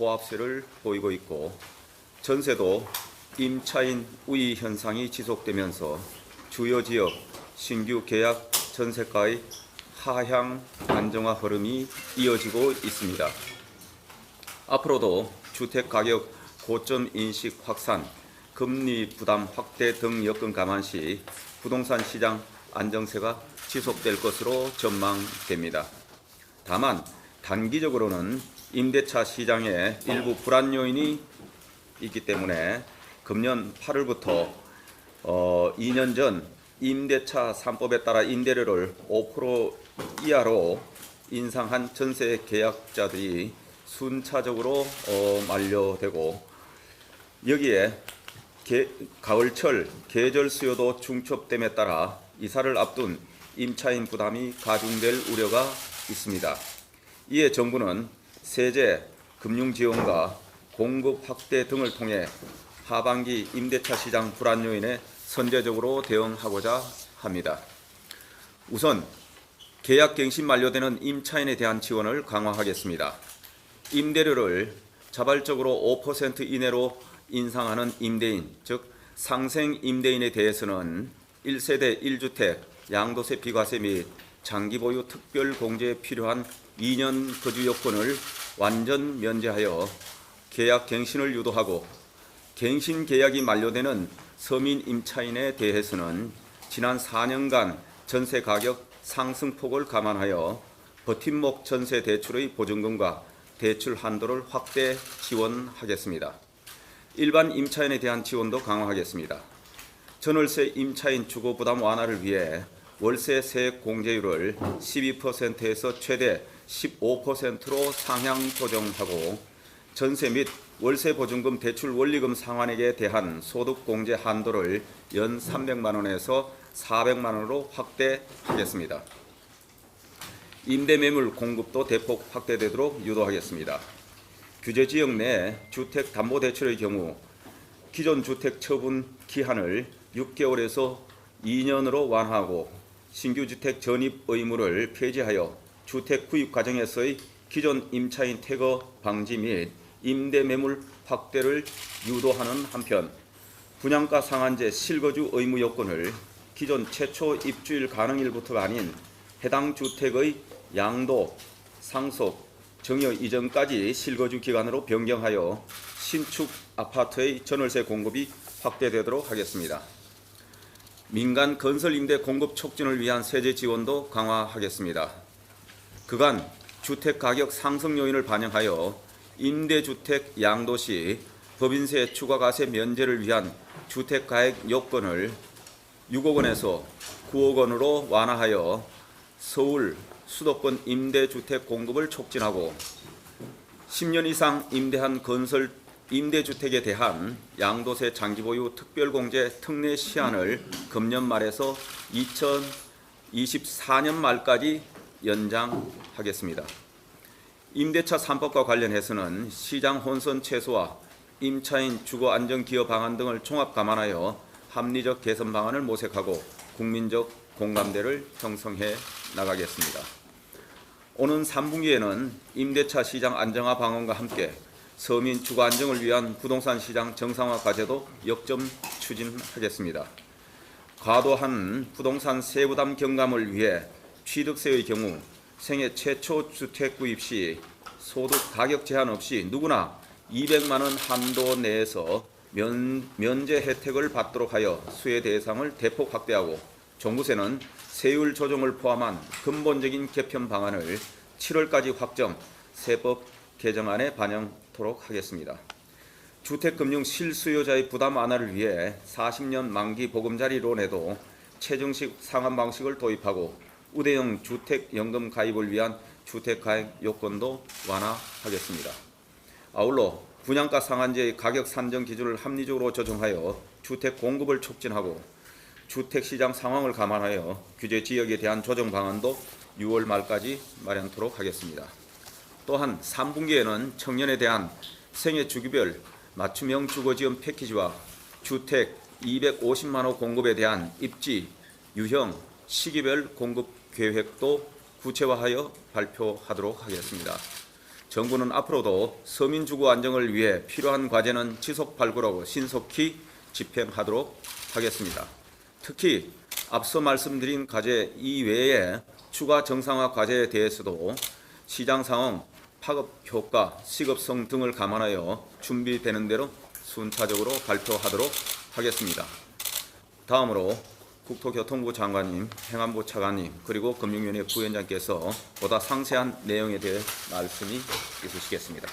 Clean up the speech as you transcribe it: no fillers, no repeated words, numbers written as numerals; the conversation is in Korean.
보합세를 보이고 있고 전세도 임차인 우위 현상이 지속되면서 주요 지역 신규 계약 전세가의 하향 안정화 흐름이 이어지고 있습니다. 앞으로도 주택가격 고점 인식 확산, 금리 부담 확대 등 여건 감안 시 부동산 시장 안정세가 지속될 것으로 전망됩니다. 다만 단기적으로는 임대차 시장에 일부 불안 요인이 있기 때문에 금년 8월부터 2년 전 임대차 3법에 따라 임대료를 5% 이하로 인상한 전세 계약자들이 순차적으로 만료되고 여기에 가을철 계절 수요도 중첩됨에 따라 이사를 앞둔 임차인 부담이 가중될 우려가 있습니다. 이에 정부는 세제, 금융 지원과 공급 확대 등을 통해 하반기 임대차 시장 불안 요인에 선제적으로 대응하고자 합니다. 우선 계약갱신 만료되는 임차인에 대한 지원을 강화하겠습니다. 임대료를 자발적으로 5% 이내로 인상하는 임대인, 즉 상생 임대인에 대해서는 1세대 1주택 양도세 비과세 및 장기 보유 특별 공제에 필요한 2년 거주 요건을 완전 면제하여 계약 갱신을 유도하고 갱신 계약이 만료되는 서민 임차인에 대해서는 지난 4년간 전세 가격 상승폭을 감안하여 버팀목 전세 대출의 보증금과 대출 한도를 확대 지원하겠습니다. 일반 임차인에 대한 지원도 강화하겠습니다. 전월세 임차인 주거 부담 완화를 위해 월세 세액 공제율을 12%에서 최대 15%로 상향 조정하고 전세 및 월세 보증금 대출 원리금 상환액에 대한 소득 공제 한도를 연 300만 원에서 400만 원으로 확대하겠습니다. 임대 매물 공급도 대폭 확대되도록 유도하겠습니다. 규제 지역 내 주택 담보 대출의 경우 기존 주택 처분 기한을 6개월에서 2년으로 완화하고 신규 주택 전입 의무를 폐지하여 주택 구입 과정에서의 기존 임차인 퇴거 방지 및 임대 매물 확대를 유도하는 한편 분양가 상한제 실거주 의무 요건을 기존 최초 입주일 가능일부터가 아닌 해당 주택의 양도, 상속, 정여 이전까지 실거주 기간으로 변경하여 신축 아파트의 전월세 공급이 확대되도록 하겠습니다. 민간 건설 임대 공급 촉진을 위한 세제 지원도 강화하겠습니다. 그간 주택 가격 상승 요인을 반영하여 임대주택 양도 시 법인세 추가과세 면제를 위한 주택가액 요건을 6억 원에서 9억 원으로 완화하여 서울, 수도권 임대주택 공급을 촉진하고 10년 이상 임대한 건설 임대주택에 대한 양도세 장기보유 특별공제 특례 시한을 금년 말에서 2024년 말까지 연장하겠습니다. 임대차 3법과 관련해서는 시장 혼선 최소화, 임차인 주거 안정 기여 방안 등을 종합 감안하여 합리적 개선 방안을 모색하고 국민적 공감대를 형성해 나가겠습니다. 오는 3분기에는 임대차 시장 안정화 방안과 함께 서민 주거 안정을 위한 부동산 시장 정상화 과제도 역점 추진하겠습니다. 과도한 부동산 세부담 경감을 위해 취득세의 경우 생애 최초 주택 구입 시 소득 가격 제한 없이 누구나 200만 원 한도 내에서 면제 혜택을 받도록 하여 수혜 대상을 대폭 확대하고 종부세는 세율 조정을 포함한 근본적인 개편 방안을 7월까지 확정 세법 개정안에 반영토록 하겠습니다. 주택금융 실수요자의 부담 완화를 위해 40년 만기 보금자리론에도 체증식 상환 방식을 도입하고 우대형 주택연금 가입을 위한 주택가액 요건도 완화하겠습니다. 아울러 분양가 상한제의 가격 산정 기준을 합리적으로 조정하여 주택 공급을 촉진하고 주택시장 상황을 감안하여 규제 지역에 대한 조정 방안도 6월 말까지 마련토록 하겠습니다. 또한 3분기에는 청년에 대한 생애 주기별 맞춤형 주거지원 패키지와 주택 250만 호 공급에 대한 입지, 유형, 시기별 공급 계획도 구체화하여 발표하도록 하겠습니다. 정부는 앞으로도 서민 주거 안정을 위해 필요한 과제는 지속 발굴하고 신속히 집행하도록 하겠습니다. 특히 앞서 말씀드린 과제 이외에 추가 정상화 과제에 대해서도 시장 상황, 파급 효과, 시급성 등을 감안하여 준비되는 대로 순차적으로 발표하도록 하겠습니다. 다음으로 국토교통부 장관님, 행안부 차관님, 그리고 금융위원회 부위원장께서 보다 상세한 내용에 대해 말씀이 있으시겠습니다.